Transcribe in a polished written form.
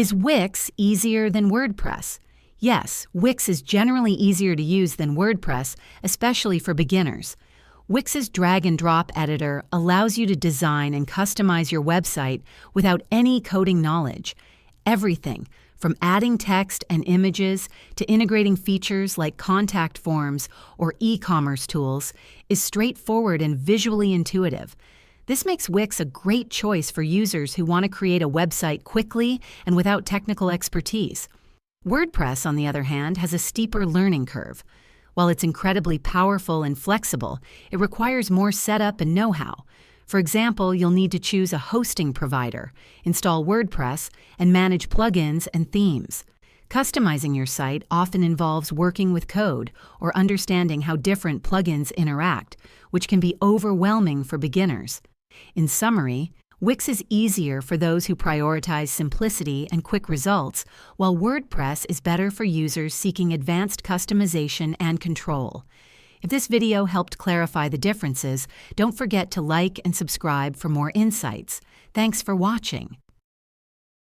Is Wix easier than WordPress? Yes, Wix is generally easier to use than WordPress, especially for beginners. Wix's drag-and-drop editor allows you to design and customize your website without any coding knowledge. Everything, from adding text and images to integrating features like contact forms or e-commerce tools, is straightforward and visually intuitive. This makes Wix a great choice for users who want to create a website quickly and without technical expertise. WordPress, on the other hand, has a steeper learning curve. While it's incredibly powerful and flexible, it requires more setup and know-how. For example, you'll need to choose a hosting provider, install WordPress, and manage plugins and themes. Customizing your site often involves working with code or understanding how different plugins interact, which can be overwhelming for beginners. In summary, Wix is easier for those who prioritize simplicity and quick results, while WordPress is better for users seeking advanced customization and control. If this video helped clarify the differences, don't forget to like and subscribe for more insights. Thanks for watching.